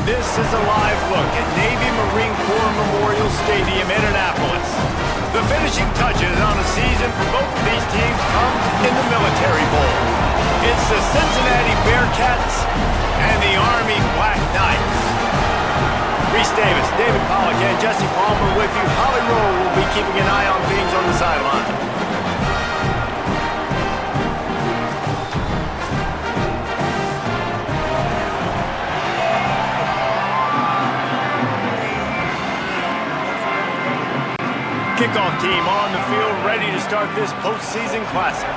This is a live look at Navy Marine Corps Memorial Stadium in Annapolis. The finishing touches on the season for both of these teams comes in the Military Bowl. It's the Cincinnati Bearcats and the Army Black Knights. Reese Davis, David Pollack, and Jesse Palmer with you. Holly Rowe will be keeping an eye on things on the sideline. Kickoff team on the field, ready to start this postseason classic.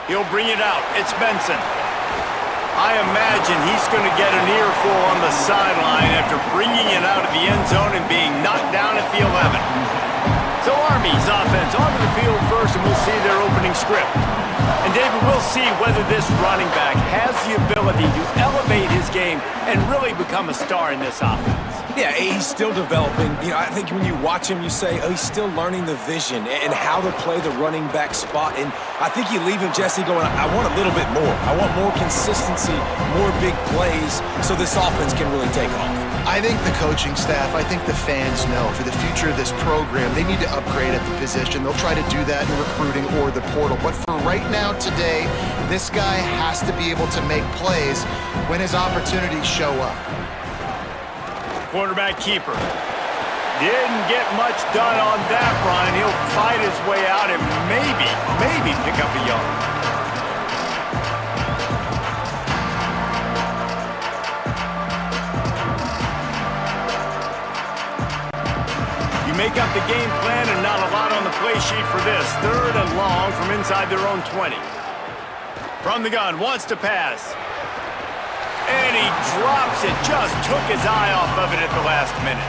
He'll bring it out. It's Benson. I imagine he's going to get an earful on the sideline after bringing it out of the end zone and being knocked down at the 11. So Army's offense onto the field first, and we'll see their opening script. And David, we'll see whether this running back has the ability to elevate his game and really become a star in this offense. Yeah, he's still developing. You know, I think when you watch him, you say, oh, he's still learning the vision and how to play the running back spot. And I think you leave him, Jesse, going, I want a little bit more. I want more consistency, more big plays, so this offense can really take off. I think the coaching staff, I think the fans know for the future of this program, they need to upgrade at the position. They'll try to do that in recruiting or the portal. But for right now, today, this guy has to be able to make plays when his opportunities show up. Quarterback keeper. Didn't get much done on that run. He'll fight his way out and maybe pick up a yard. You make up the game plan and not a lot on the play sheet for this. 3rd and long from inside their own 20. From the gun, wants to pass. And he drops it, just took his eye off of it at the last minute.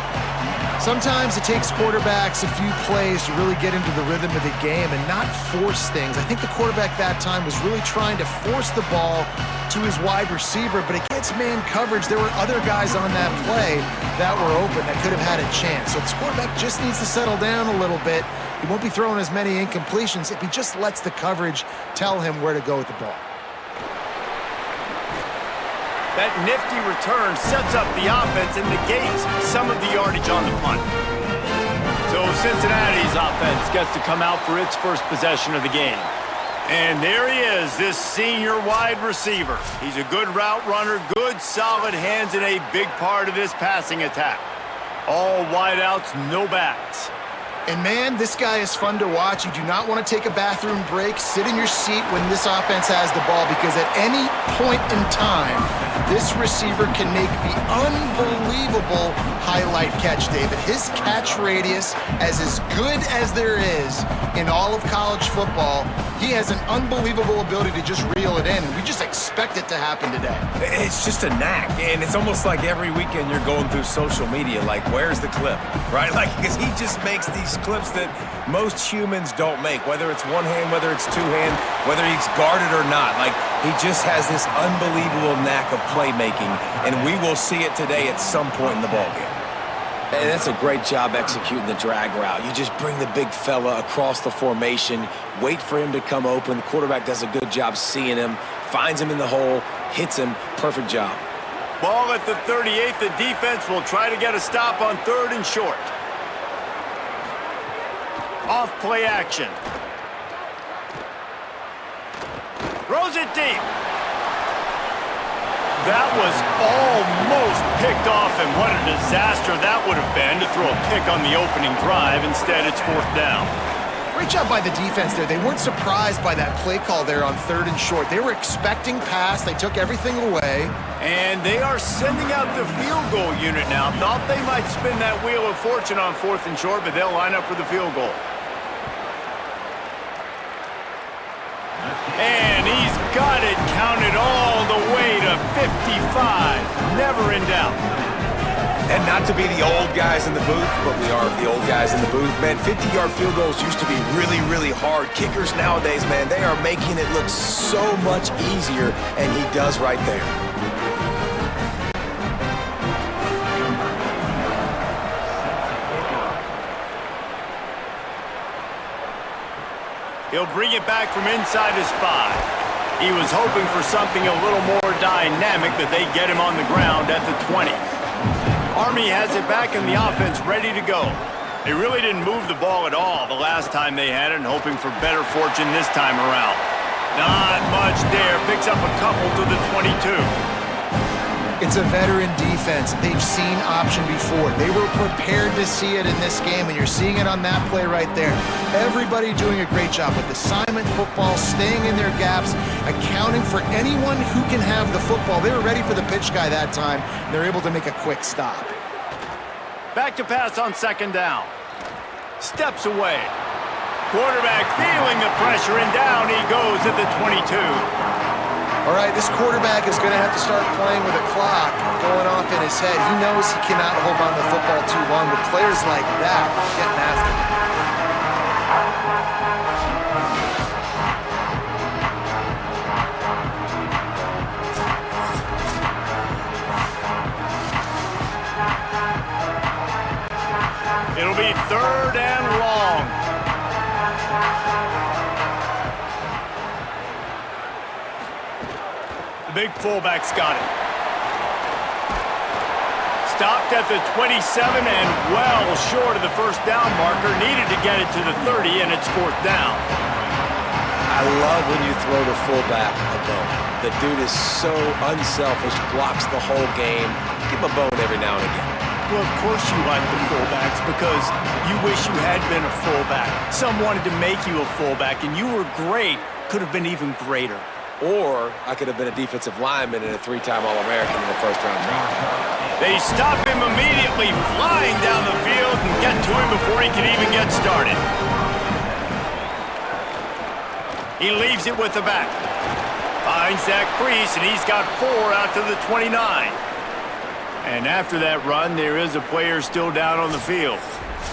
Sometimes it takes quarterbacks a few plays to really get into the rhythm of the game and not force things. I think the quarterback that time was really trying to force the ball to his wide receiver, but against man coverage, there were other guys on that play that were open that could have had a chance. So this quarterback just needs to settle down a little bit. He won't be throwing as many incompletions if he just lets the coverage tell him where to go with the ball. That nifty return sets up the offense and negates some of the yardage on the punt. So Cincinnati's offense gets to come out for its first possession of the game. And there he is, this senior wide receiver. He's a good route runner, good solid hands, and a big part of this passing attack. All wideouts, no backs. And man, this guy is fun to watch. You do not want to take a bathroom break. Sit in your seat when this offense has the ball, because at any point in time, this receiver can make the unbelievable highlight catch, David. His catch radius is as good as there is in all of college football. He has an unbelievable ability to just reel it in, and we just expect it to happen today. It's just a knack, and it's almost like every weekend you're going through social media, like, where's the clip, right? Like, because he just makes these clips that most humans don't make, whether it's one hand, whether it's two hand, whether he's guarded or not. Like, he just has this unbelievable knack of playmaking, and we will see it today at some point in the ballgame. And that's a great job executing the drag route. You just bring the big fella across the formation, wait for him to come open. The quarterback does a good job seeing him, finds him in the hole, hits him. Perfect job. Ball at the 38. The defense will try to get a stop on 3rd and short. Off play action. Throws it deep. That was almost picked off, and what a disaster that would have been to throw a pick on the opening drive. Instead, it's 4th down. Great job by the defense there. They weren't surprised by that play call there on 3rd and short. They were expecting pass. They took everything away. And they are sending out the field goal unit now. Thought they might spin that wheel of fortune on 4th and short, but they'll line up for the field goal. And he's got it counted all the way to 55. Never in doubt. And not to be the old guys in the booth, but we are the old guys in the booth. Man, 50-yard field goals used to be really, really hard. Kickers nowadays, man, they are making it look so much easier, and he does right there. He'll bring it back from inside his 5. He was hoping for something a little more dynamic, that they get him on the ground at the 20. Army has it back in the offense, ready to go. They really didn't move the ball at all the last time they had it, and hoping for better fortune this time around. Not much there. Picks up a couple to the 22. It's a veteran defense. They've seen option before. They were prepared to see it in this game, and you're seeing it on that play right there. Everybody doing a great job with assignment football, staying in their gaps, accounting for anyone who can have the football. They were ready for the pitch guy that time. They're able to make a quick stop. Back to pass on second down. Steps away. Quarterback feeling the pressure, and down he goes at the 22. All right, this quarterback is going to have to start playing with a clock going off in his head. He knows he cannot hold on to the football too long with players like that getting after him. It'll be third and long. The big fullback's got it. Stopped at the 27 and well short of the first down marker. Needed to get it to the 30, and it's fourth down. I love when you throw the fullback a bone. The dude is so unselfish, blocks the whole game. Give him a bone every now and again. Well, of course you like the fullbacks because you wish you had been a fullback. Some wanted to make you a fullback, and you were great. Could have been even greater. Or I could have been a defensive lineman and a three-time All-American in the first-round draft. They stop him immediately, flying down the field, and get to him before he can even get started. He leaves it with the back. Finds that crease, and he's got 4 out to the 29. And after that run, there is a player still down on the field.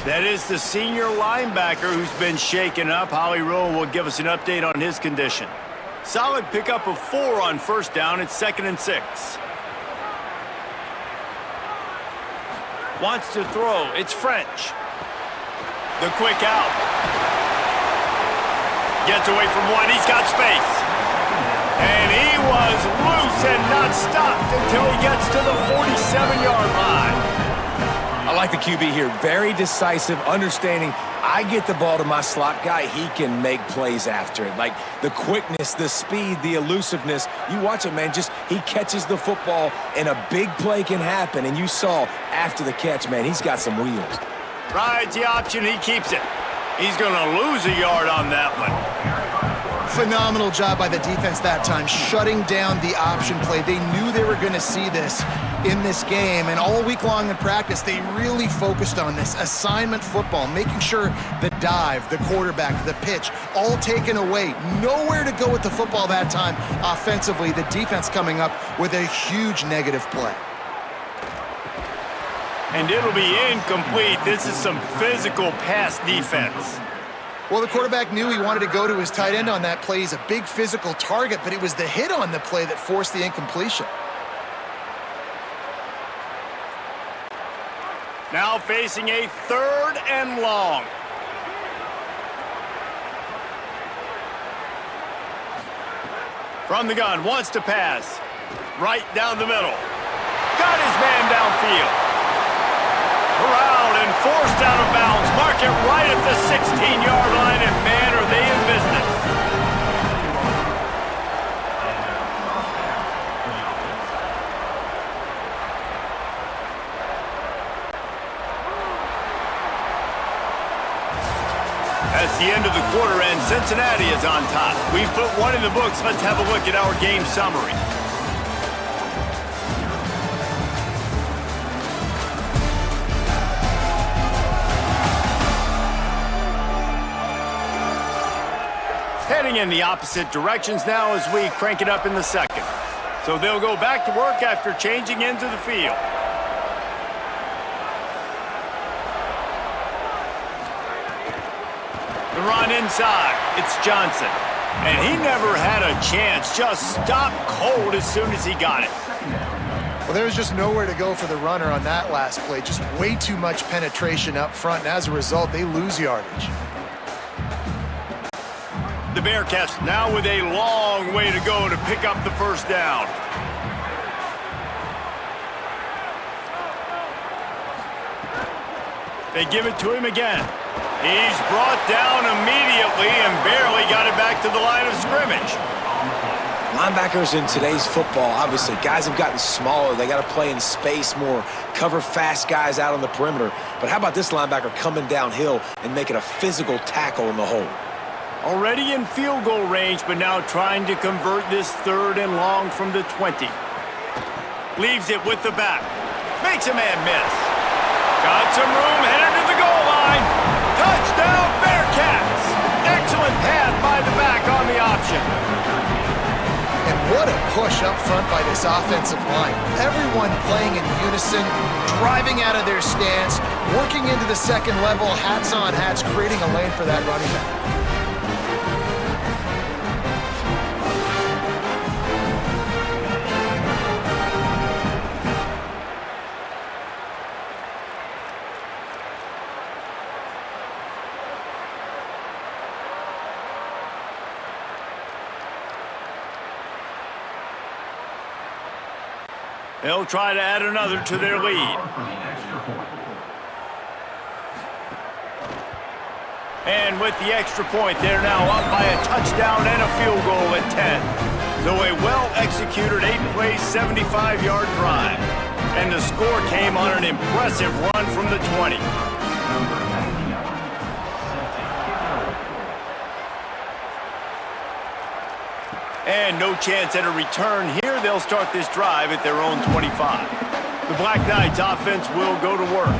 That is the senior linebacker who's been shaken up. Holly Rowe will give us an update on his condition. Solid pickup of 4 on first down. It's 2nd and 6. Wants to throw. It's French. The quick out. Gets away from one. He's got space. And he was loose and not stopped until he gets to the 47-yard line. I like the QB here. Very decisive, understanding I get the ball to my slot guy, he can make plays after it. Like the quickness, the speed, the elusiveness. You watch it, man, just he catches the football and a big play can happen. And you saw after the catch, man, he's got some wheels. Rides the option, he keeps it. He's going to lose a yard on that one. Phenomenal job by the defense that time, shutting down the option play. They knew they were going to see this in this game, and all week long in practice, they really focused on this assignment football, making sure the dive, the quarterback, the pitch, all taken away. Nowhere to go with the football that time offensively. The defense coming up with a huge negative play. And it'll be incomplete. This is some physical pass defense. Well, the quarterback knew he wanted to go to his tight end on that play. He's a big physical target, but it was the hit on the play that forced the incompletion. Now facing a 3rd and long. From the gun, wants to pass. Right down the middle. Got his man downfield. Corralled and forced out of bounds. Mark it right at the 16-yard line, and man, are they in business. That's the end of the quarter, and Cincinnati is on top. We've put one in the books. Let's have a look at our game summary. Heading in the opposite directions now as we crank it up in the second. So they'll go back to work after changing into the field. The run inside. It's Johnson. And he never had a chance. Just stopped cold as soon as he got it. Well, there was just nowhere to go for the runner on that last play. Just way too much penetration up front, and as a result, they lose yardage. The Bearcats now with a long way to go to pick up the first down. They give it to him again. He's brought down immediately and barely got it back to the line of scrimmage. Linebackers in today's football, obviously, guys have gotten smaller. They got to play in space more, cover fast guys out on the perimeter. But how about this linebacker coming downhill and making a physical tackle in the hole? Already in field goal range, but now trying to convert this 3rd and long from the 20. Leaves it with the back. Makes a man miss. Got some room, headed to the goal line. Touchdown, Bearcats! Excellent pass by the back on the option. And what a push up front by this offensive line. Everyone playing in unison, driving out of their stance, working into the second level, hats on hats, creating a lane for that running back. They'll try to add another to their lead. And with the extra point, they're now up by a touchdown and a field goal at 10. So a well-executed 8-play, 75-yard drive. And the score came on an impressive run from the 20. And no chance at a return here. They'll start this drive at their own 25. The Black Knights offense will go to work.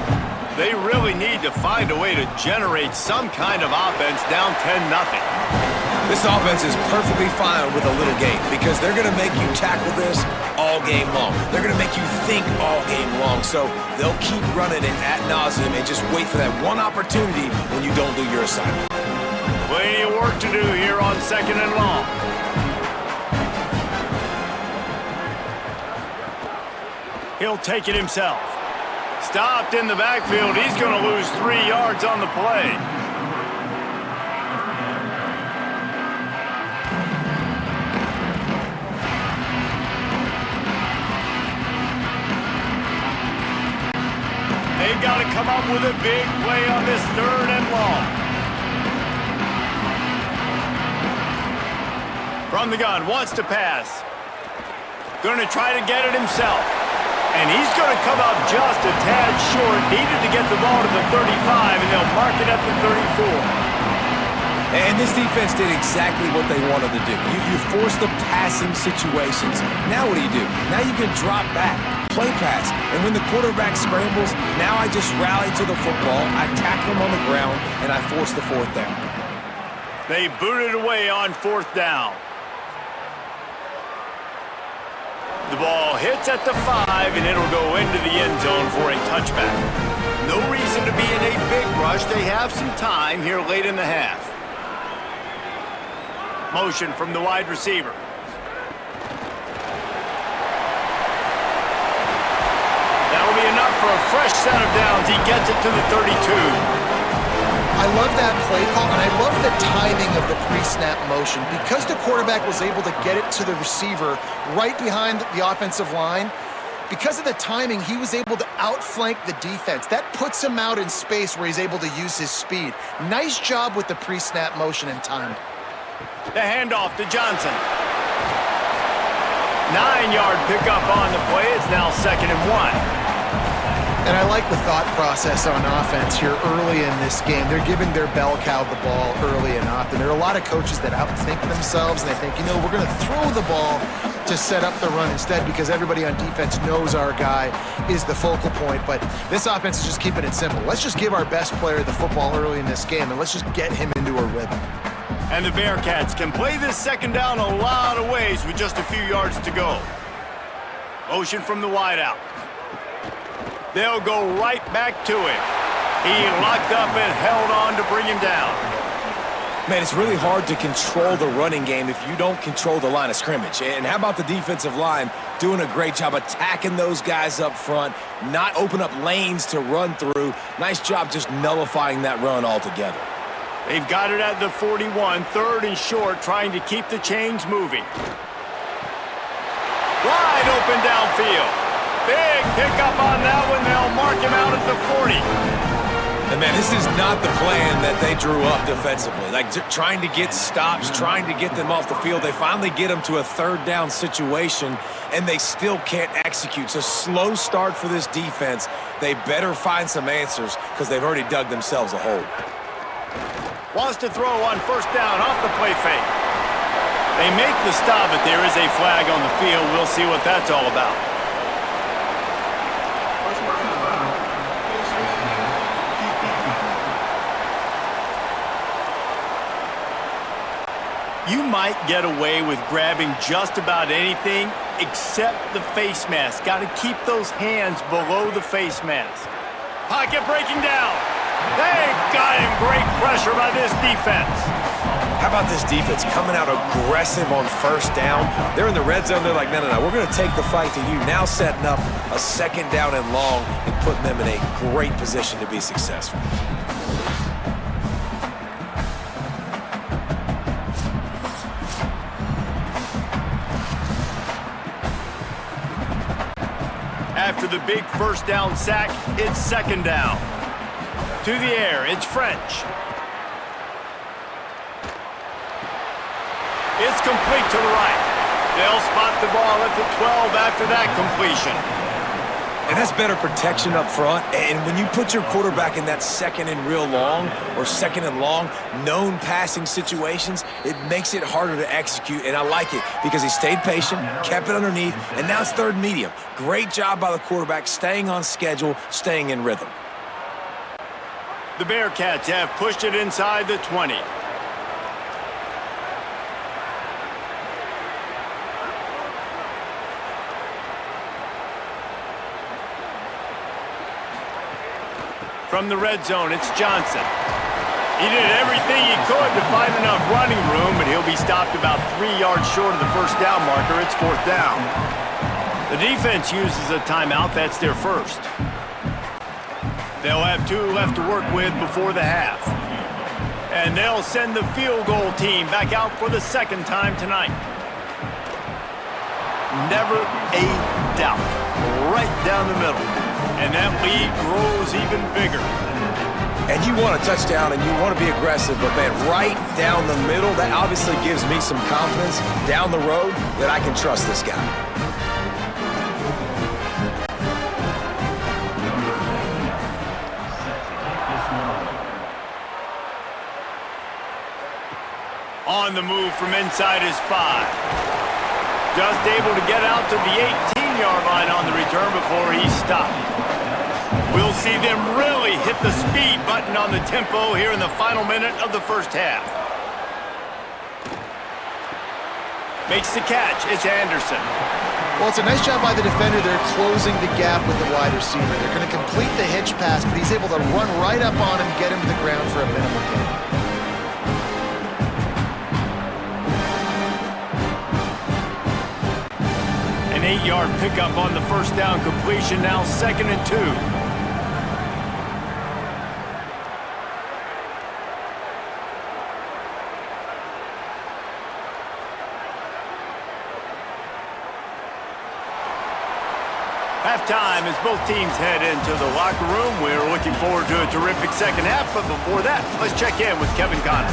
They really need to find a way to generate some kind of offense down 10-0. This offense is perfectly fine with a little game because they're going to make you tackle this all game long. They're going to make you think all game long. So they'll keep running it ad nauseum and just wait for that one opportunity when you don't do your assignment. Plenty of work to do here on 2nd and long. He'll take it himself. Stopped in the backfield. He's going to lose 3 yards on the play. They've got to come up with a big play on this 3rd and long. From the gun, wants to pass. Going to try to get it himself. And he's going to come out just a tad short. Needed to get the ball to the 35, and they'll mark it at the 34. And this defense did exactly what they wanted to do. You force the passing situations. Now what do? Now you can drop back, play pass. And when the quarterback scrambles, now I just rally to the football, I tackle him on the ground, and I force the 4th down. They booted away on 4th down. The ball hits at the 5, and it'll go into the end zone for a touchback. No reason to be in a big rush. They have some time here late in the half. Motion from the wide receiver. That'll be enough for a fresh set of downs. He gets it to the 32. I love that play call, and I love the timing of the pre-snap motion. Because the quarterback was able to get it to the receiver right behind the offensive line, because of the timing, he was able to outflank the defense. That puts him out in space where he's able to use his speed. Nice job with the pre-snap motion and time. The handoff to Johnson. 9-yard pickup on the play. It's now 2nd and 1. And I like the thought process on offense here early in this game. They're giving their bell cow the ball early and often. There are a lot of coaches that outthink themselves, and they think, we're going to throw the ball to set up the run instead because everybody on defense knows our guy is the focal point. But this offense is just keeping it simple. Let's just give our best player the football early in this game, and let's just get him into a rhythm. And the Bearcats can play this 2nd down a lot of ways with just a few yards to go. Motion from the wideout. They'll go right back to him. He locked up and held on to bring him down. Man, it's really hard to control the running game if you don't control the line of scrimmage. And how about the defensive line doing a great job attacking those guys up front, not open up lanes to run through. Nice job just nullifying that run altogether. They've got it at the 41, third and short, trying to keep the chains moving. Wide open downfield. Big pickup on that one. They'll mark him out at the 40. And man, this is not the plan that they drew up defensively. Like trying to get stops, trying to get them off the field. They finally get them to a third down situation, and they still can't execute. So slow start for this defense. They better find some answers because they've already dug themselves a hole. Wants to throw on first down off the play fake. They make the stop, but there is a flag on the field. We'll see what that's all about. You might get away with grabbing just about anything except the face mask. Got to keep those hands below the face mask. Pocket breaking down. They got him. Great pressure by this defense. How about this defense coming out aggressive on first down? They're in the red zone. They're like, no, we're going to take the fight to you. Now setting up a second down and long and putting them in a great position to be successful. After the big first down sack, it's second down. To the air, it's French. It's complete to the right. They'll spot the ball at the 12 after that completion. And that's better protection up front. And when you put your quarterback in that second and real long or second and long known passing situations, it makes it harder to execute. And I like it because he stayed patient, kept it underneath, and now it's third medium. Great job by the quarterback staying on schedule, staying in rhythm. The Bearcats have pushed it inside the 20. From the red zone, it's Johnson. He did everything he could to find enough running room, but he'll be stopped about 3 yards short of the first down marker. It's fourth down. The defense uses a timeout. That's their first. They'll have 2 left to work with before the half. And they'll send the field goal team back out for the second time tonight. Never a doubt. Right down the middle. And that lead grows even bigger. And you want a touchdown and you want to be aggressive, but man, right down the middle, that obviously gives me some confidence down the road that I can trust this guy. On the move from inside his 5. Just able to get out to the 18-yard line on the return before he stopped. We'll see them really hit the speed button on the tempo here in the final minute of the first half. Makes the catch. It's Anderson. Well, it's a nice job by the defender. They're closing the gap with the wide receiver. They're going to complete the hitch pass, but he's able to run right up on him, get him to the ground for a minimal gain. An 8-yard pickup on the first down completion, now 2nd and 2. Halftime as both teams head into the locker room. We're looking forward to a terrific second half, but before that, let's check in with Kevin Connors.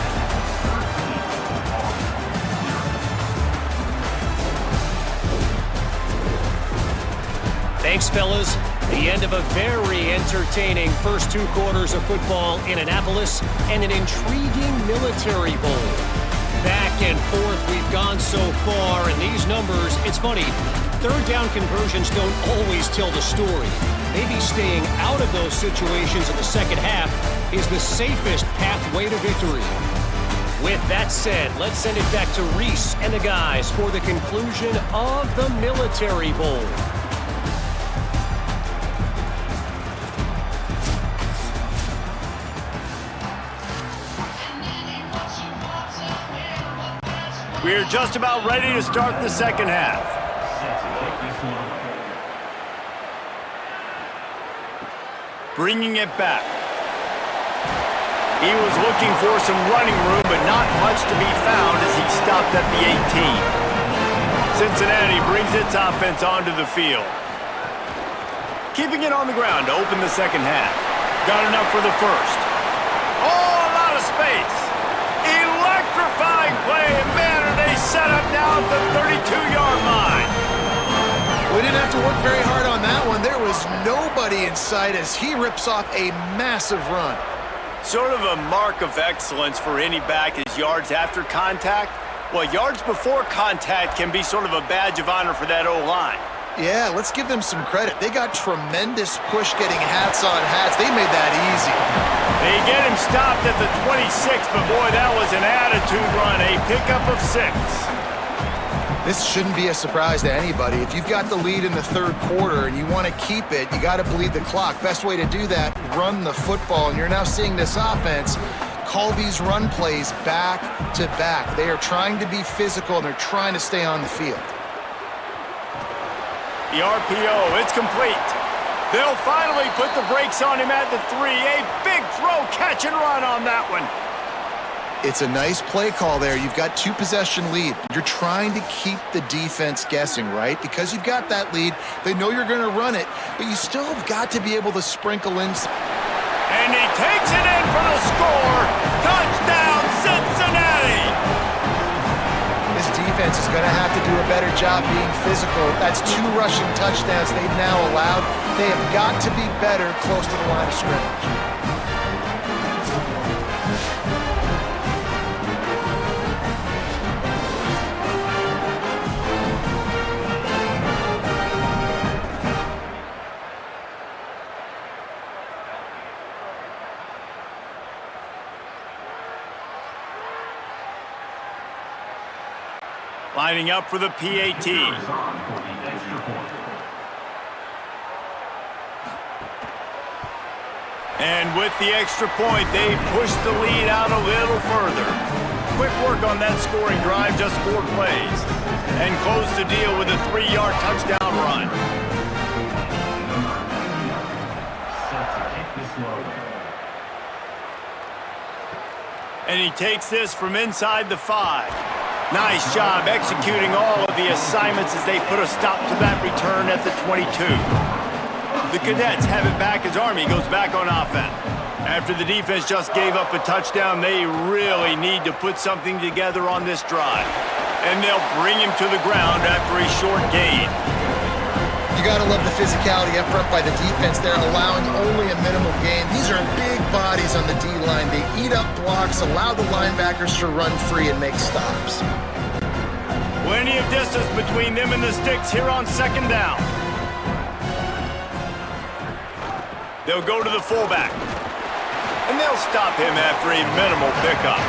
Thanks, fellas. The end of a very entertaining first 2 quarters of football in Annapolis and an intriguing military bowl. Back and forth we've gone so far, and these numbers, it's funny, third down conversions don't always tell the story. Maybe staying out of those situations in the second half is the safest pathway to victory. With that said, let's send it back to Reese and the guys for the conclusion of the Military Bowl. We're just about ready to start the second half. Bringing it back. He was looking for some running room, but not much to be found as he stopped at the 18. Cincinnati brings its offense onto the field. Keeping it on the ground to open the second half. Got enough for the first. Oh, a lot of space. Electrifying play, and man, are they set up now at the 32-yard line. We didn't have to work very hard on that one. There was nobody in sight as he rips off a massive run. Sort of a mark of excellence for any back is yards after contact. Well, yards before contact can be sort of a badge of honor for that O-line. Yeah, let's give them some credit. They got tremendous push getting hats on hats. They made that easy. They get him stopped at the 26, but boy, that was an attitude run, a pickup of 6. This shouldn't be a surprise to anybody. If you've got the lead in the third quarter and you want to keep it, you got to bleed the clock. Best way to do that, run the football. And you're now seeing this offense call these run plays back to back. They are trying to be physical, and they're trying to stay on the field. The RPO, it's complete. They'll finally put the brakes on him at the 3. A big throw, catch and run on that one. It's a nice play call there. You've got 2-possession lead. You're trying to keep the defense guessing, right? Because you've got that lead, they know you're going to run it, but you still have got to be able to sprinkle in. And he takes it in for the score. Touchdown, Cincinnati! This defense is going to have to do a better job being physical. That's 2 rushing touchdowns they've now allowed. They have got to be better close to the line of scrimmage. Lining up for the PAT. And with the extra point, they push the lead out a little further. Quick work on that scoring drive, just 4 plays. And close the deal with a 3-yard touchdown run. And he takes this from inside the 5. Nice job executing all of the assignments as they put a stop to that return at the 22. The Cadets have it back as Army goes back on offense. After the defense just gave up a touchdown, they really need to put something together on this drive. And they'll bring him to the ground after a short gain. You got to love the physicality up front by the defense there, allowing only a minimal gain. These are big bodies on the D-line. They eat up blocks, allow the linebackers to run free and make stops. Plenty of distance between them and the sticks here on second down. They'll go to the fullback. And they'll stop him after a minimal pickup.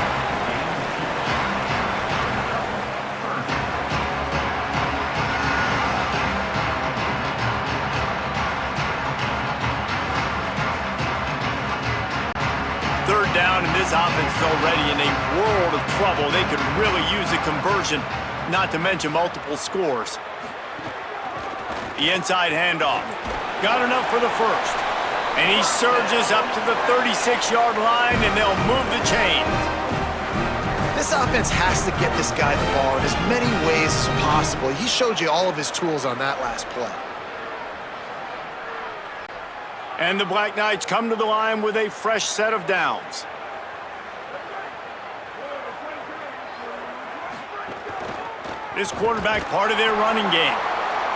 Third down, and this offense is already in a world of trouble. They could really use a conversion, not to mention multiple scores. The inside handoff. Got enough for the first. And he surges up to the 36-yard line, and they'll move the chains. This offense has to get this guy the ball in as many ways as possible. He showed you all of his tools on that last play. And the Black Knights come to the line with a fresh set of downs. This quarterback part of their running game.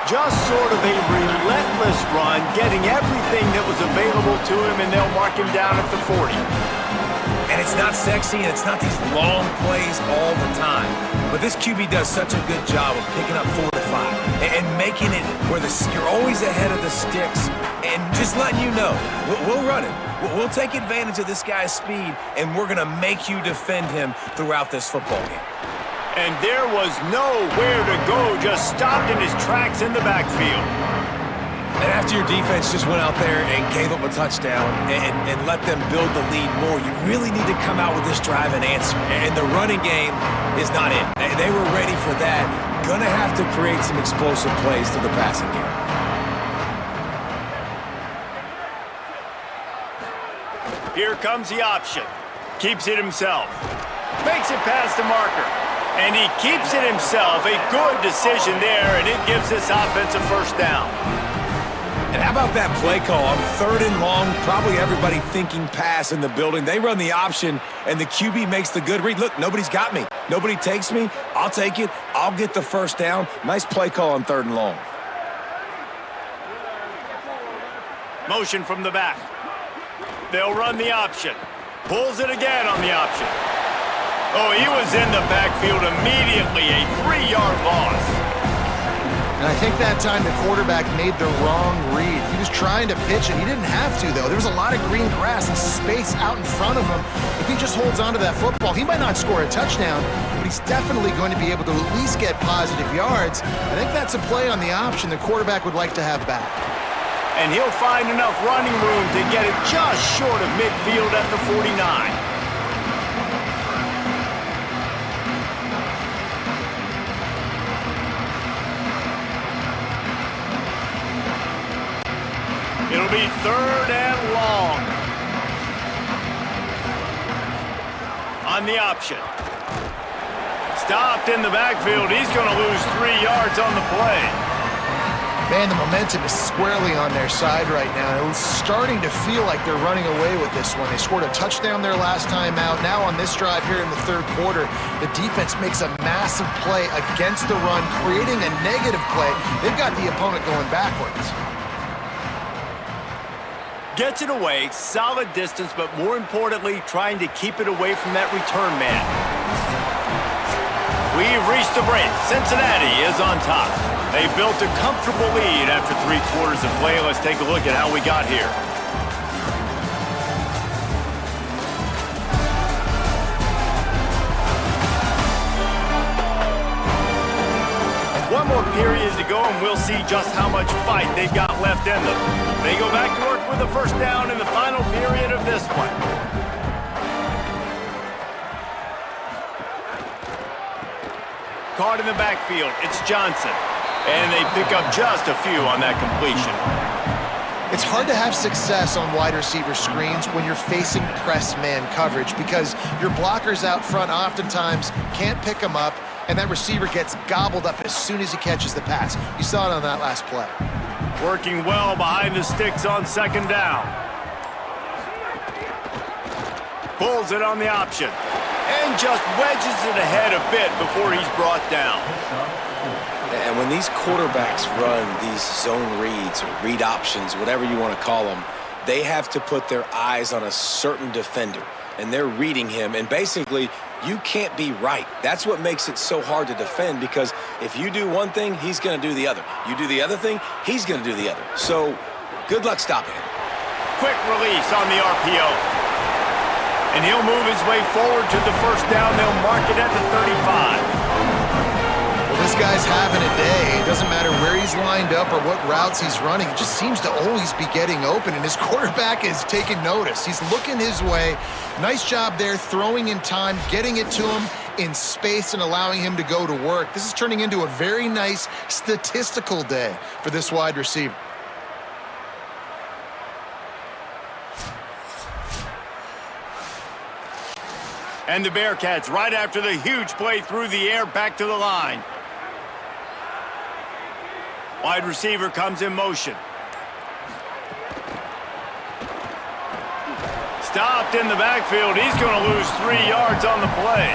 Just sort of a relentless run, getting everything that was available to him, and they'll mark him down at the 40. And it's not sexy, and it's not these long plays all the time. But this QB does such a good job of picking up 4 to 5 and making it where you're always ahead of the sticks and just letting you know, we'll run it. We'll take advantage of this guy's speed, and we're going to make you defend him throughout this football game. And there was nowhere to go, just stopped in his tracks in the backfield. And after your defense just went out there and gave up a touchdown and let them build the lead more, you really need to come out with this drive and answer. And the running game is not it. They were ready for that. Gonna have to create some explosive plays through the passing game. Here comes the option. Keeps it himself. Makes it past the marker. And he keeps it himself. A good decision there, and it gives this offense a first down. And how about that play call on 3rd and long? Probably everybody thinking pass in the building. They run the option, and the QB makes the good read. Look, nobody's got me. Nobody takes me. I'll take it. I'll get the first down. Nice play call on 3rd and long. Motion from the back. They'll run the option. Pulls it again on the option. Oh, he was in the backfield immediately. A 3-yard loss. And I think that time the quarterback made the wrong read. He was trying to pitch it. He didn't have to, though. There was a lot of green grass and space out in front of him. If he just holds on to that football, he might not score a touchdown, but he's definitely going to be able to at least get positive yards. I think that's a play on the option the quarterback would like to have back. And he'll find enough running room to get it just short of midfield at the 49. It'll be 3rd and long. On the option. Stopped in the backfield. He's going to lose 3 yards on the play. Man, the momentum is squarely on their side right now. It's starting to feel like they're running away with this one. They scored a touchdown their last time out. Now on this drive here in the 3rd quarter, the defense makes a massive play against the run, creating a negative play. They've got the opponent going backwards. Gets it away, solid distance, but more importantly, trying to keep it away from that return man. We've reached the break. Cincinnati is on top. They built a comfortable lead after 3 quarters of play. Let's take a look at how we got here. One more period to go, and we'll see just how much fight they've got left in them. They go back to work with the first down in the final period of this one. Caught in the backfield, it's Johnson. And they pick up just a few on that completion. It's hard to have success on wide receiver screens when you're facing press man coverage because your blockers out front oftentimes can't pick them up, and that receiver gets gobbled up as soon as he catches the pass. You saw it on that last play. Working well behind the sticks on 2nd down. Pulls it on the option. And just wedges it ahead a bit before he's brought down. And when these quarterbacks run these zone reads or read options, whatever you want to call them, they have to put their eyes on a certain defender. And they're reading him. And basically, you can't be right. That's what makes it so hard to defend, because if you do one thing, he's going to do the other. You do the other thing, he's going to do the other. So good luck stopping him. Quick release on the RPO. And he'll move his way forward to the first down. They'll mark it at the 35. Well, this guy's having a day. It doesn't matter where he's lined up or what routes he's running. It just seems to always be getting open, and his quarterback is taking notice. He's looking his way. Nice job there, throwing in time, getting it to him in space and allowing him to go to work. This is turning into a very nice statistical day for this wide receiver. And the Bearcats, right after the huge play through the air, back to the line. Wide receiver comes in motion. Stopped in the backfield. He's going to lose 3 yards on the play.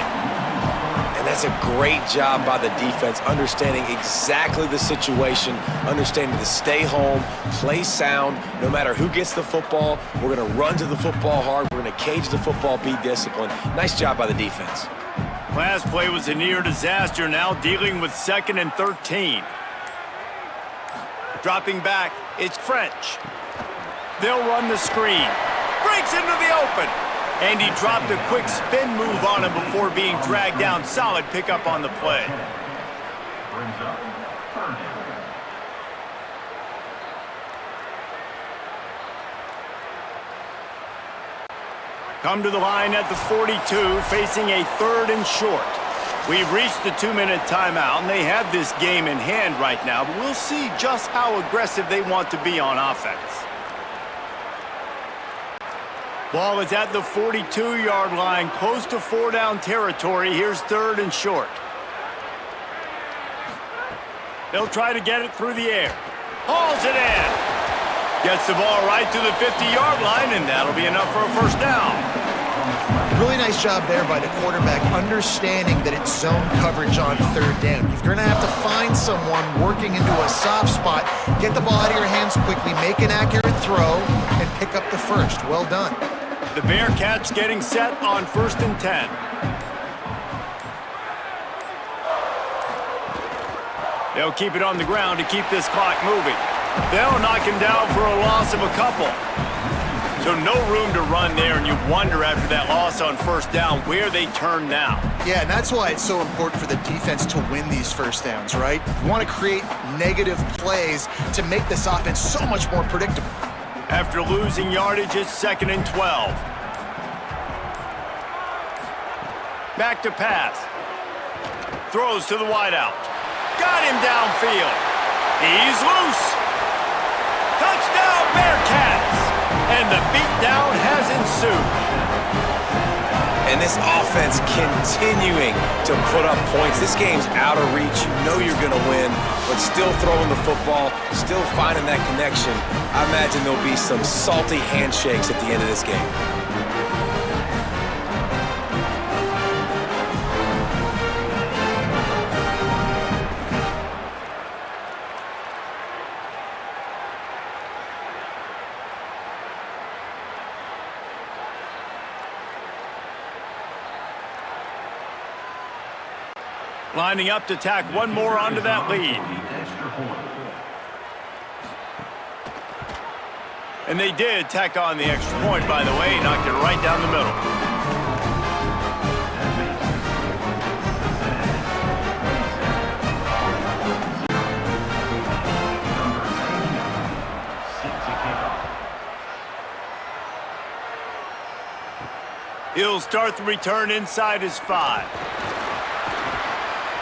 And that's a great job by the defense, understanding exactly the situation, understanding to stay home, play sound. No matter who gets the football, we're going to run to the football hard. We're going to cage the football, be disciplined. Nice job by the defense. Last play was a near disaster, now dealing with 2nd and 13. Dropping back, it's French. They'll run the screen. Breaks into the open. And he dropped a quick spin move on him before being dragged down. Solid pickup on the play. Come to the line at the 42, facing a 3rd and short. We've reached the 2-minute timeout, and they have this game in hand right now, but we'll see just how aggressive they want to be on offense. Ball is at the 42-yard line, close to 4-down territory. Here's 3rd and short. They'll try to get it through the air. Hauls it in. Gets the ball right to the 50-yard line, and that'll be enough for a first down. Really nice job there by the quarterback, understanding that it's zone coverage on 3rd down. You're going to have to find someone working into a soft spot, get the ball out of your hands quickly, make an accurate throw, and pick up the first. Well done. The Bearcats getting set on 1st and 10. They'll keep it on the ground to keep this clock moving. They'll knock him down for a loss of a couple. So no room to run there, and you wonder after that loss on 1st down where they turn now. Yeah, and that's why it's so important for the defense to win these first downs, right? You want to create negative plays to make this offense so much more predictable. After losing yardage, it's 2nd and 12. Back to pass. Throws to the wideout. Got him downfield. He's loose. Touchdown, Bearcats! And the beatdown has ensued. And this offense continuing to put up points. This game's out of reach. You know you're going to win, but still throwing the football, still finding that connection. I imagine there'll be some salty handshakes at the end of this game. Lining up to tack one more onto that lead. And they did tack on the extra point, by the way. Knocked it right down the middle. He'll start the return inside his 5.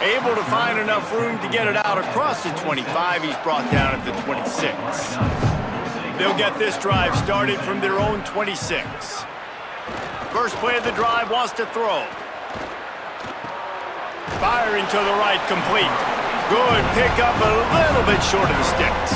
Able to find enough room to get it out across the 25. He's brought down at the 26. They'll get this drive started from their own 26. First play of the drive, wants to throw. Firing to the right, complete. Good pickup, a little bit short of the sticks.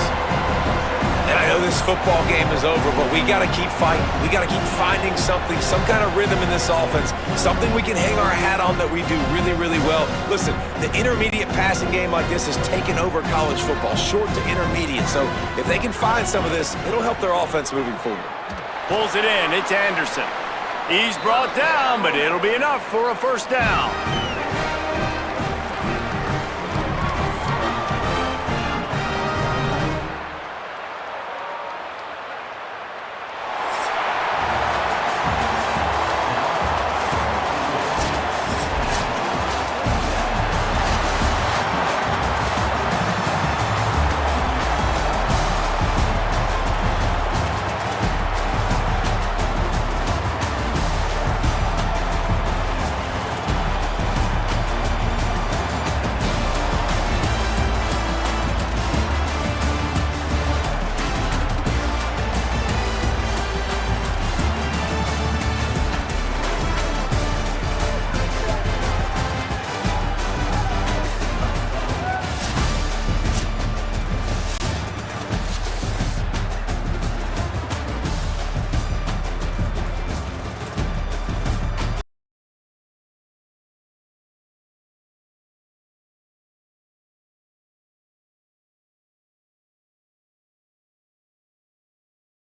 And I know this football game is over, but we got to keep fighting. We got to keep finding something, some kind of rhythm in this offense, something we can hang our hat on that we do really, really well. Listen, the intermediate passing game like this has taken over college football, short to intermediate. So if they can find some of this, it'll help their offense moving forward. Pulls it in. It's Anderson. He's brought down, but it'll be enough for a first down.